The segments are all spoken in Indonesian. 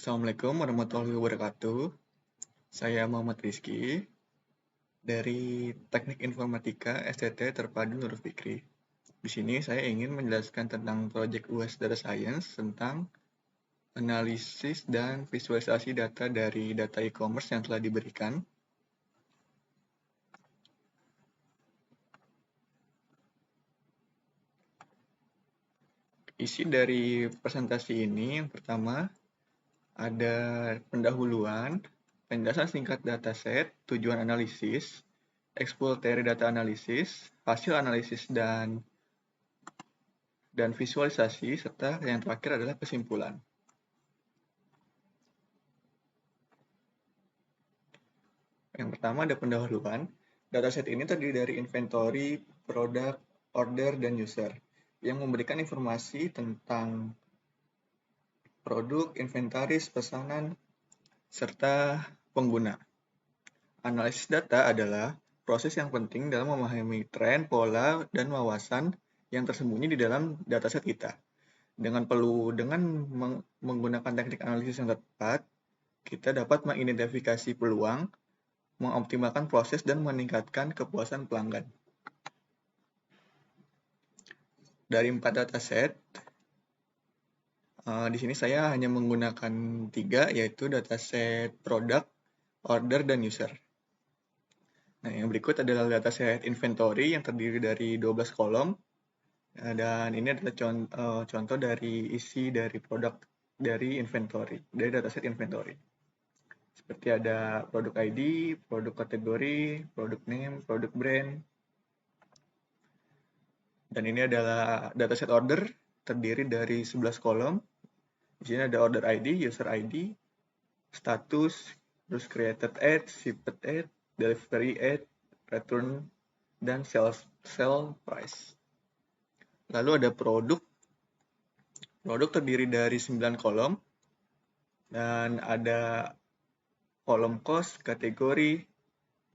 Assalamualaikum warahmatullahi wabarakatuh. Saya Muhammad Rizky dari Teknik Informatika STT Terpadu Nurul Fikri. Di sini saya ingin menjelaskan tentang proyek UAS Data Science tentang analisis dan visualisasi data dari data e-commerce yang telah diberikan. Isi dari presentasi ini yang pertama ada pendahuluan, penjelasan singkat dataset, tujuan analisis, exploratory data analisis, hasil analisis dan visualisasi, serta yang terakhir adalah kesimpulan. Yang pertama ada pendahuluan. Dataset ini terdiri dari inventory, produk, order, dan user yang memberikan informasi tentang produk, inventaris, pesanan, serta pengguna. Analisis data adalah proses yang penting dalam memahami tren, pola, dan wawasan yang tersembunyi di dalam dataset kita. Dengan menggunakan teknik analisis yang tepat, kita dapat mengidentifikasi peluang, mengoptimalkan proses, dan meningkatkan kepuasan pelanggan. Dari 4 dataset, di sini saya hanya menggunakan 3, yaitu dataset produk, order, dan user. Nah, yang berikut adalah dataset inventory yang terdiri dari 12 kolom. Dan ini adalah contoh dari isi dari produk dari inventory, dari dataset inventory. Seperti ada produk ID, produk kategori, produk name, produk brand. Dan ini adalah dataset order terdiri dari 11 kolom. Di sini ada order ID, user ID, status, terus created ad, shipped ad, delivery ad, return, dan sell price. Lalu ada produk. Produk terdiri dari 9 kolom dan ada kolom cost, kategori,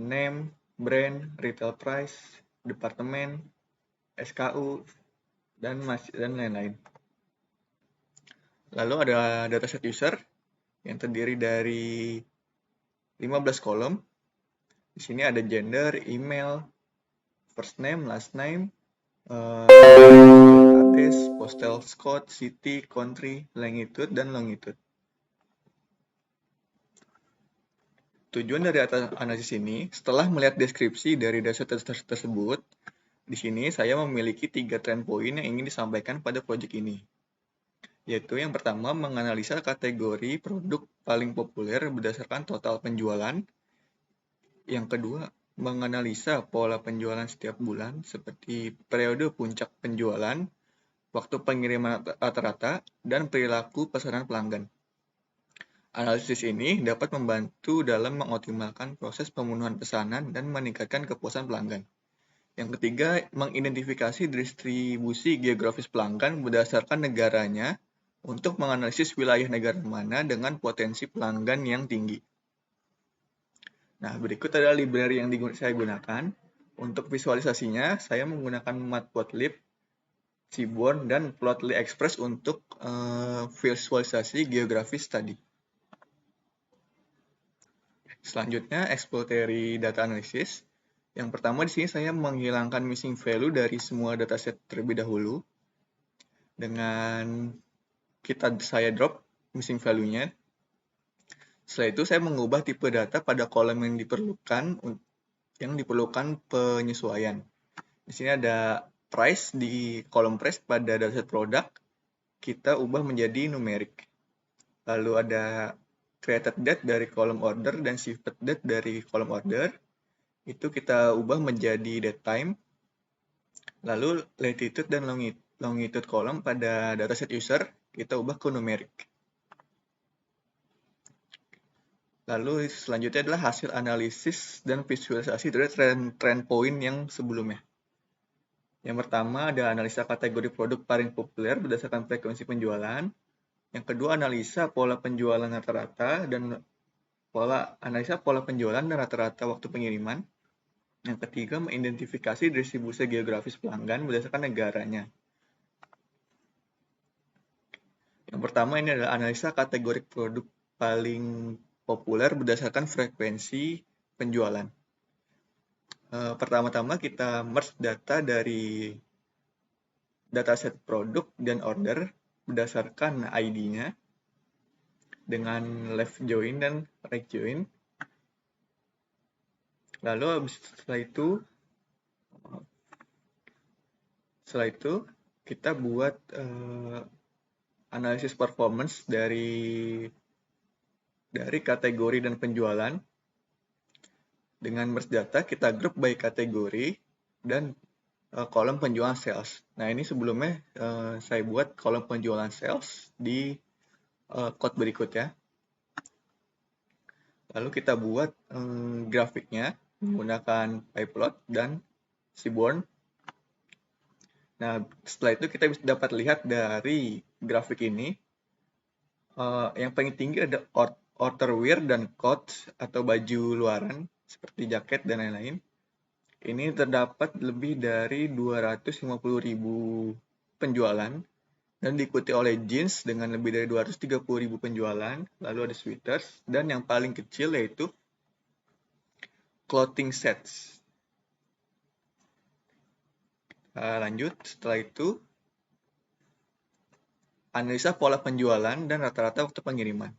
name, brand, retail price, departemen, SKU, dan lain-lain. Lalu ada dataset user yang terdiri dari 15 kolom. Di sini ada gender, email, first name, last name, address, postal code, city, country, longitude, dan longitude. Tujuan dari analisis ini, setelah melihat deskripsi dari dataset tersebut, di sini saya memiliki 3 trend point yang ingin disampaikan pada proyek ini. Yaitu yang pertama, menganalisa kategori produk paling populer berdasarkan total penjualan. Yang kedua, menganalisa pola penjualan setiap bulan seperti periode puncak penjualan, waktu pengiriman rata-rata, dan perilaku pesanan pelanggan. Analisis ini dapat membantu dalam mengoptimalkan proses pemenuhan pesanan dan meningkatkan kepuasan pelanggan. Yang ketiga, mengidentifikasi distribusi geografis pelanggan berdasarkan negaranya untuk menganalisis wilayah negara mana dengan potensi pelanggan yang tinggi. Nah, berikut adalah library yang saya gunakan. Untuk visualisasinya, saya menggunakan Matplotlib, Seaborn, dan Plotly Express untuk visualisasi geografis tadi. Selanjutnya, exploratory data analysis. Yang pertama di sini saya menghilangkan missing value dari semua dataset terlebih dahulu. Dengan saya drop missing value-nya. Setelah itu saya mengubah tipe data pada kolom yang diperlukan penyesuaian. Di sini ada price, di kolom price pada dataset produk kita ubah menjadi numerik. Lalu ada created date dari kolom order dan shipped date dari kolom order. Itu kita ubah menjadi date time. Lalu latitude dan longitude kolom pada dataset user kita ubah ke numerik. Lalu selanjutnya adalah hasil analisis dan visualisasi dari trend point yang sebelumnya. Yang pertama ada analisa kategori produk paling populer berdasarkan frekuensi penjualan. Yang kedua analisa pola penjualan rata-rata dan analisa pola penjualan dan rata-rata waktu pengiriman. Yang ketiga mengidentifikasi distribusi geografis pelanggan berdasarkan negaranya. Yang pertama ini adalah analisa kategori produk paling populer berdasarkan frekuensi penjualan. Pertama-tama kita merge data dari dataset produk dan order berdasarkan ID-nya dengan left join dan right join. Lalu setelah itu kita buat analisis performance dari kategori dan penjualan. Dengan merge data kita grup by kategori dan kolom penjualan sales. Nah, ini sebelumnya saya buat kolom penjualan sales di code berikut ya. Lalu kita buat grafiknya menggunakan pyplot dan seaborn. Nah, setelah itu kita bisa dapat lihat dari grafik ini yang paling tinggi ada outerwear dan coats atau baju luaran seperti jaket dan lain-lain. Ini terdapat lebih dari 250.000 penjualan dan diikuti oleh jeans dengan lebih dari 230.000 penjualan, lalu ada sweaters, dan yang paling kecil yaitu clothing sets. Lanjut, setelah itu analisa pola penjualan dan rata-rata waktu pengiriman.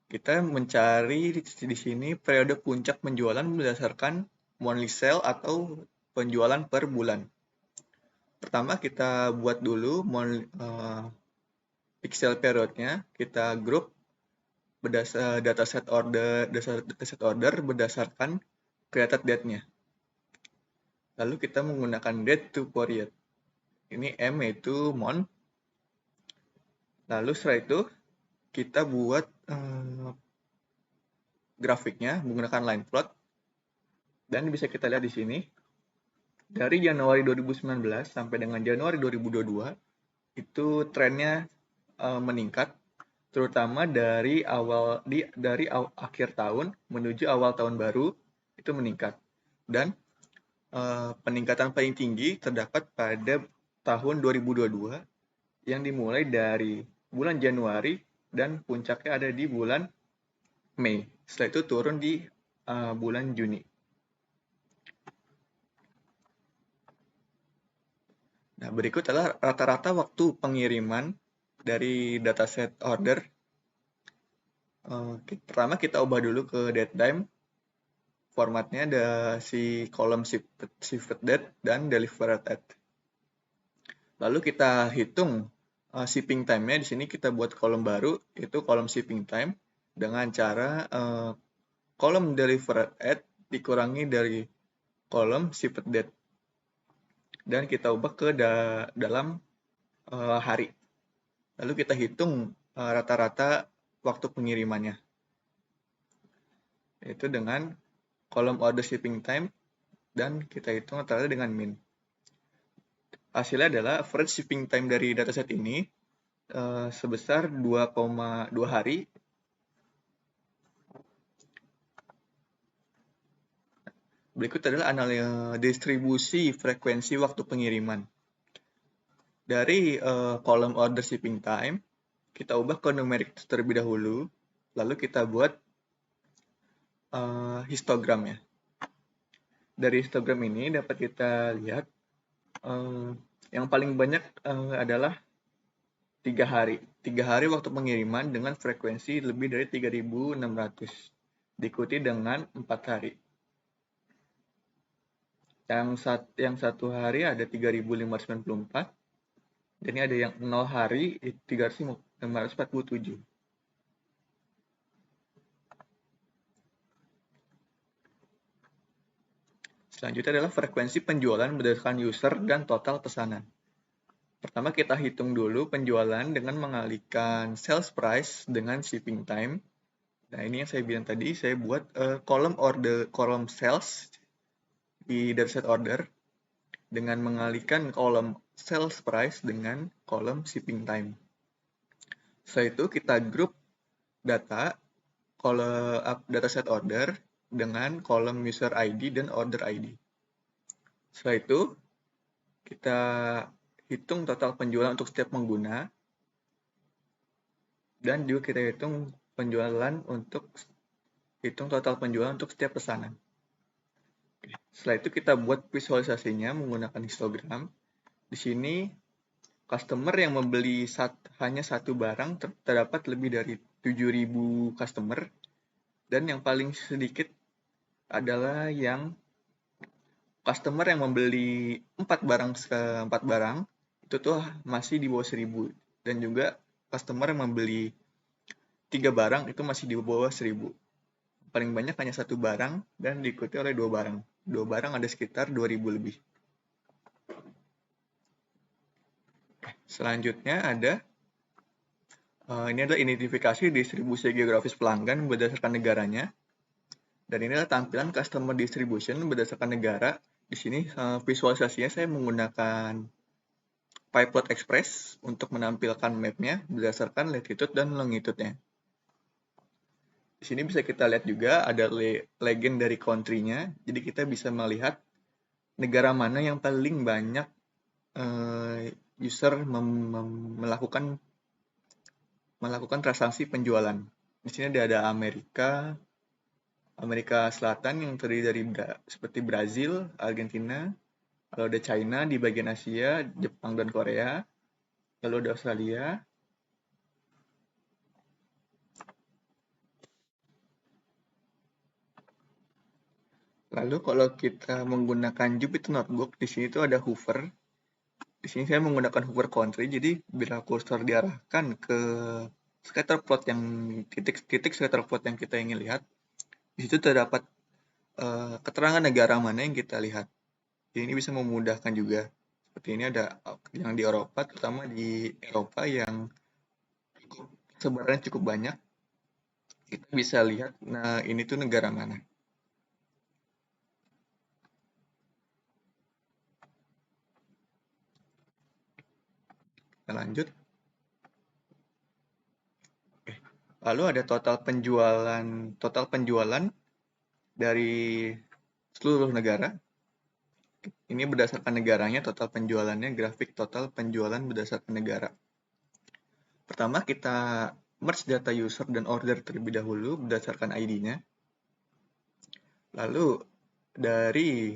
Kita mencari di sini periode puncak penjualan berdasarkan monthly sale atau penjualan per bulan. Pertama kita buat dulu pixel periodnya, kita grup berdasar dataset order berdasarkan created date-nya. Lalu kita menggunakan date to period. Ini M yaitu month. Lalu setelah itu kita buat grafiknya menggunakan line plot. Dan bisa kita lihat di sini. Dari Januari 2019 sampai dengan Januari 2022 itu trennya meningkat, terutama dari akhir tahun menuju awal tahun baru itu meningkat. Dan peningkatan paling tinggi terdapat pada tahun 2022 yang dimulai dari bulan Januari dan puncaknya ada di bulan Mei. Setelah itu turun di bulan Juni. Nah, berikut adalah rata-rata waktu pengiriman dari dataset order. Pertama kita ubah dulu ke date time. Formatnya ada si kolom shipped date dan delivered date. Lalu kita hitung shipping time-nya. Di sini kita buat kolom baru, itu kolom shipping time dengan cara kolom delivered date dikurangi dari kolom shipped date. Dan kita ubah ke dalam hari. Lalu kita hitung rata-rata waktu pengirimannya. Yaitu dengan kolom order shipping time dan kita hitung rata-rata dengan min. Hasilnya adalah average shipping time dari dataset ini sebesar 2,2 hari. Berikut adalah distribusi frekuensi waktu pengiriman. Dari kolom order shipping time, kita ubah ke numerik terlebih dahulu, lalu kita buat histogram ya. Dari histogram ini dapat kita lihat yang paling banyak adalah 3 hari. 3 hari waktu pengiriman dengan frekuensi lebih dari 3.600. Diikuti dengan 4 hari. Yang satu hari ada 3.594. Dan ini ada yang 0 hari 3.547. Selanjutnya adalah frekuensi penjualan berdasarkan user dan total pesanan. Pertama kita hitung dulu penjualan dengan mengalihkan sales price dengan shipping time. Nah, ini yang saya bilang tadi, saya buat kolom sales di dataset order dengan mengalihkan kolom sales price dengan kolom shipping time. Setelah itu kita grup dataset order dengan kolom user ID dan order ID. Setelah itu kita hitung total penjualan untuk setiap pengguna Dan juga kita hitung total penjualan untuk setiap pesanan. Setelah itu kita buat visualisasinya menggunakan histogram. Di sini customer yang membeli hanya satu barang terdapat lebih dari 7.000 customer, dan yang paling sedikit adalah yang customer yang membeli 4 barang itu tuh masih di bawah 1.000, dan juga customer yang membeli 3 barang itu masih di bawah 1.000. Paling banyak hanya satu barang dan diikuti oleh 2 barang. 2 barang ada sekitar 2.000 lebih. Selanjutnya ini adalah identifikasi distribusi geografis pelanggan berdasarkan negaranya. Dan ini adalah tampilan customer distribution berdasarkan negara. Di sini visualisasinya saya menggunakan PyPlot Express untuk menampilkan mapnya berdasarkan latitude dan longitude-nya. Di sini bisa kita lihat juga ada legend dari country-nya. Jadi kita bisa melihat negara mana yang paling banyak user melakukan transaksi penjualan. Di sini ada Amerika Selatan yang terdiri dari seperti Brazil, Argentina, lalu ada China di bagian Asia, Jepang dan Korea, lalu ada Australia. Lalu kalau kita menggunakan Jupyter Notebook, di sini tuh ada hover. Di sini saya menggunakan hover country, jadi bila kursor diarahkan ke scatter plot yang titik-titik scatter plot yang kita ingin lihat, di situ terdapat keterangan negara mana yang kita lihat. Jadi ini bisa memudahkan juga. Seperti ini ada yang di Eropa, terutama di Eropa yang sebarannya cukup banyak. Kita bisa lihat, nah ini tuh negara mana. Kita lanjut. Lalu ada total penjualan dari seluruh negara. Ini berdasarkan negaranya, total penjualannya, grafik total penjualan berdasarkan negara. Pertama kita merge data user dan order terlebih dahulu berdasarkan ID-nya. Lalu dari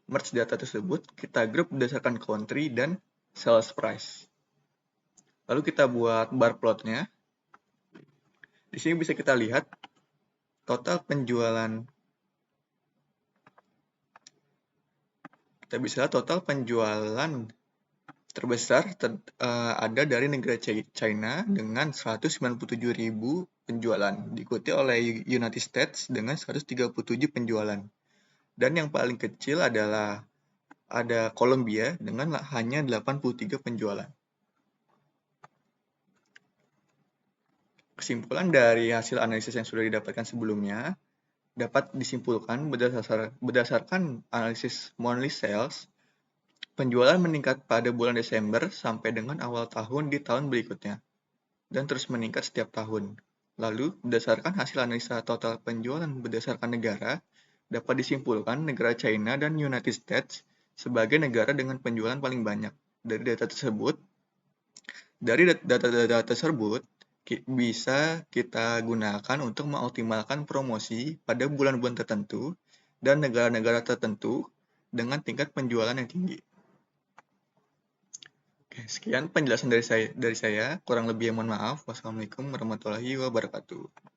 merge data tersebut kita group berdasarkan country dan sales price. Lalu kita buat bar plotnya. Di sini bisa kita lihat total penjualan. Kita bisa lihat total penjualan terbesar ada dari negara China dengan 197.000 penjualan, diikuti oleh United States dengan 137 penjualan. Dan yang paling kecil adalah ada Colombia dengan hanya 83 penjualan. Kesimpulan dari hasil analisis yang sudah didapatkan sebelumnya dapat disimpulkan berdasarkan analisis monthly sales, penjualan meningkat pada bulan Desember sampai dengan awal tahun di tahun berikutnya, dan terus meningkat setiap tahun. Lalu, berdasarkan hasil analisa total penjualan berdasarkan negara, dapat disimpulkan negara China dan United States sebagai negara dengan penjualan paling banyak. Dari data tersebut, bisa kita gunakan untuk mengoptimalkan promosi pada bulan-bulan tertentu dan negara-negara tertentu dengan tingkat penjualan yang tinggi. Oke, sekian penjelasan dari saya. Kurang lebih mohon maaf. Wassalamualaikum warahmatullahi wabarakatuh.